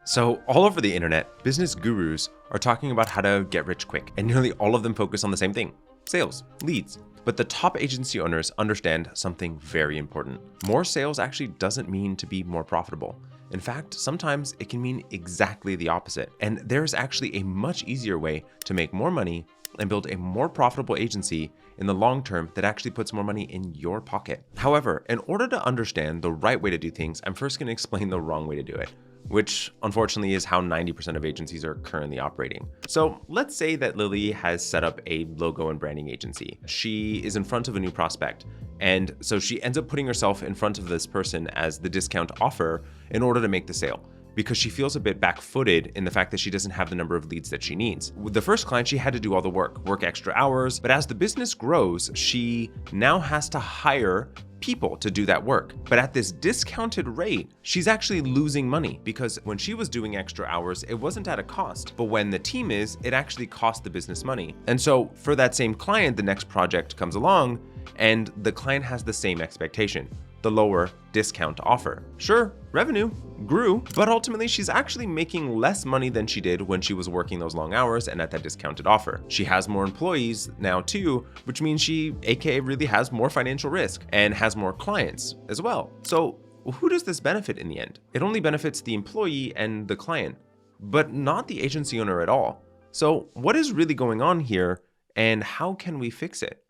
So all over the internet, business gurus are talking about how to get rich quick, and nearly all of them focus on the same thing: sales, leads. But the top agency owners understand something very important. More sales actually doesn't mean to be more profitable. In fact, sometimes it can mean exactly the opposite. And there's actually a much easier way to make more money and build a more profitable agency in the long term that actually puts more money in your pocket. However, in order to understand the right way to do things, I'm first going to explain the wrong way to do it, which unfortunately is how 90% of agencies are currently operating. So let's say that Lily has set up a logo and branding agency. She is in front of a new prospect. And so she ends up putting herself in front of this person as the discount offer in order to make the sale, because she feels a bit back-footed in the fact that she doesn't have the number of leads that she needs. With the first client, she had to do all the work extra hours, but as the business grows, she now has to hire people to do that work. But at this discounted rate, she's actually losing money, because when she was doing extra hours, it wasn't at a cost. But when the team is, it actually cost the business money. And so for that same client, the next project comes along and the client has the same expectation: the lower discount offer. Sure, revenue grew, but ultimately she's actually making less money than she did when she was working those long hours and at that discounted offer. She has more employees now too, which means she, aka, really has more financial risk and has more clients as well. So who does this benefit in the end? It only benefits the employee and the client, but not the agency owner at all. So what is really going on here, and how can we fix it?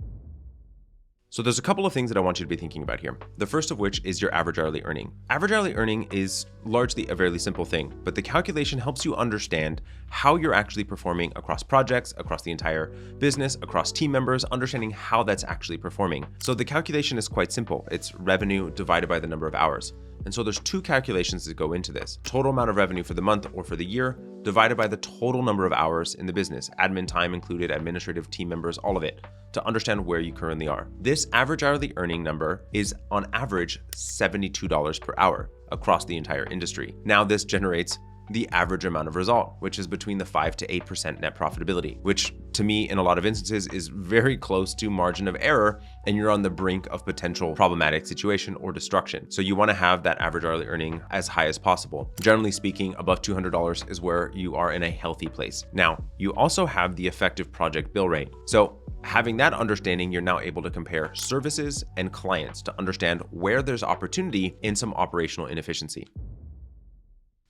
So there's a couple of things that I want you to be thinking about here. The first of which is your average hourly earning. Average hourly earning is largely a fairly simple thing, but the calculation helps you understand how you're actually performing across projects, across the entire business, across team members, understanding how that's actually performing. So the calculation is quite simple. It's revenue divided by the number of hours. And so there's two calculations that go into this: total amount of revenue for the month or for the year divided by the total number of hours in the business, admin time included, administrative team members, all of it, to understand where you currently are. This average hourly earning number is on average $72 per hour across the entire industry. Now this generates the average amount of result, which is between the 5 to 8% net profitability, which to me in a lot of instances is very close to margin of error, and you're on the brink of potential problematic situation or destruction. So you want to have that average hourly earning as high as possible. Generally speaking, above $200 is where you are in a healthy place. Now, you also have the effective project bill rate. So having that understanding, you're now able to compare services and clients to understand where there's opportunity in some operational inefficiency.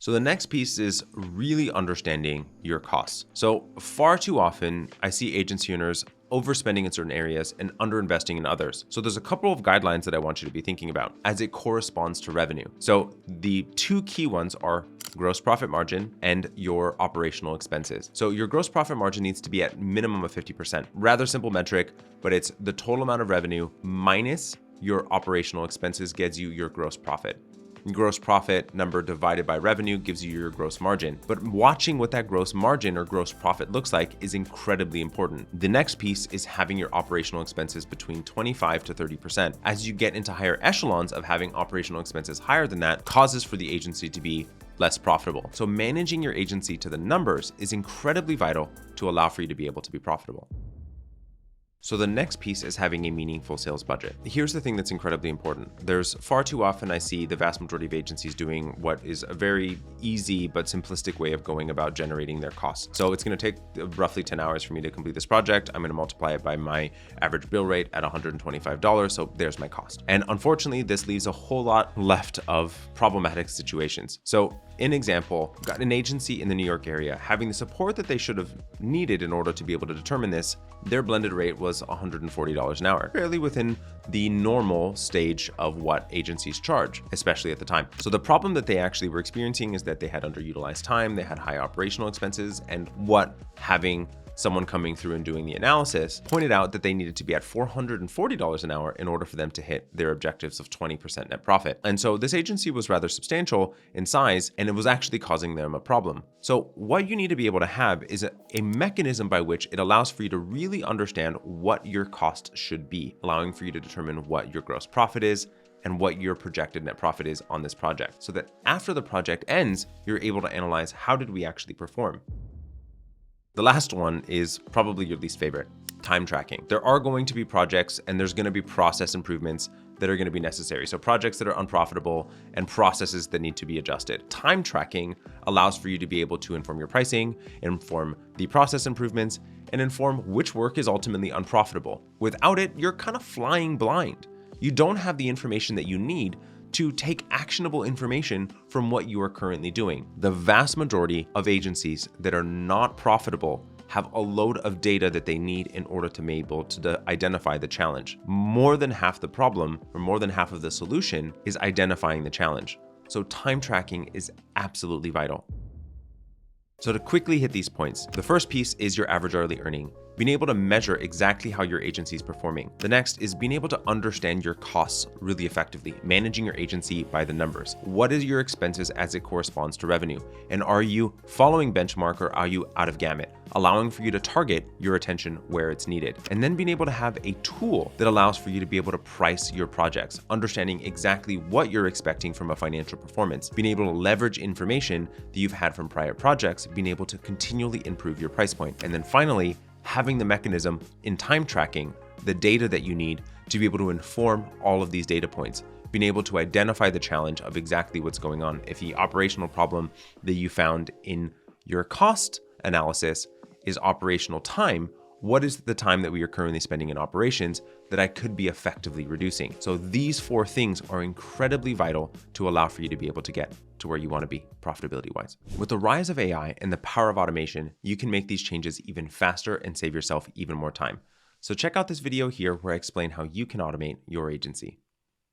So the next piece is really understanding your costs. So far too often, I see agency owners overspending in certain areas and underinvesting in others. So there's a couple of guidelines that I want you to be thinking about as it corresponds to revenue. So the two key ones are gross profit margin and your operational expenses. So your gross profit margin needs to be at minimum of 50%. Rather simple metric, but it's the total amount of revenue minus your operational expenses gets you your gross profit. Gross profit number divided by revenue gives you your gross margin. But watching what that gross margin or gross profit looks like is incredibly important. The next piece is having your operational expenses between 25 to 30%. As you get into higher echelons of having operational expenses higher than that, causes for the agency to be less profitable. So managing your agency to the numbers is incredibly vital to allow for you to be able to be profitable. So the next piece is having a meaningful sales budget. Here's the thing that's incredibly important. There's far too often I see the vast majority of agencies doing what is a very easy but simplistic way of going about generating their costs. So it's going to take roughly 10 hours for me to complete this project. I'm going to multiply it by my average bill rate at $125. So there's my cost. And unfortunately, this leaves a whole lot left of problematic situations. So in example, got an agency in the New York area having the support that they should have needed in order to be able to determine this. Their blended rate was $140 an hour, fairly within the normal stage of what agencies charge, especially at the time. So the problem that they actually were experiencing is that they had underutilized time, they had high operational expenses, and what having someone coming through and doing the analysis pointed out that they needed to be at $440 an hour in order for them to hit their objectives of 20% net profit. And so this agency was rather substantial in size, and it was actually causing them a problem. So what you need to be able to have is a mechanism by which it allows for you to really understand what your cost should be, allowing for you to determine what your gross profit is and what your projected net profit is on this project, so that after the project ends, you're able to analyze how did we actually perform. The last one is probably your least favorite: time tracking. There are going to be projects and there's going to be process improvements that are going to be necessary. So projects that are unprofitable and processes that need to be adjusted. Time tracking allows for you to be able to inform your pricing, inform the process improvements, and inform which work is ultimately unprofitable. Without it, you're kind of flying blind. You don't have the information that you need to take actionable information from what you are currently doing. The vast majority of agencies that are not profitable have a load of data that they need in order to be able to identify the challenge. More than half the problem, or more than half of the solution, is identifying the challenge. So time tracking is absolutely vital. So to quickly hit these points, the first piece is your average hourly earning, being able to measure exactly how your agency is performing. The next is being able to understand your costs really effectively, managing your agency by the numbers. What is your expenses as it corresponds to revenue? And are you following benchmark or are you out of gamut? Allowing for you to target your attention where it's needed. And then being able to have a tool that allows for you to be able to price your projects, understanding exactly what you're expecting from a financial performance, being able to leverage information that you've had from prior projects, being able to continually improve your price point. And then finally, having the mechanism in time tracking, the data that you need to be able to inform all of these data points, being able to identify the challenge of exactly what's going on. If the operational problem that you found in your cost analysis is operational time, what is the time that we are currently spending in operations that I could be effectively reducing? So these 4 things are incredibly vital to allow for you to be able to get to where you want to be profitability-wise. With the rise of AI and the power of automation, you can make these changes even faster and save yourself even more time. So check out this video here where I explain how you can automate your agency.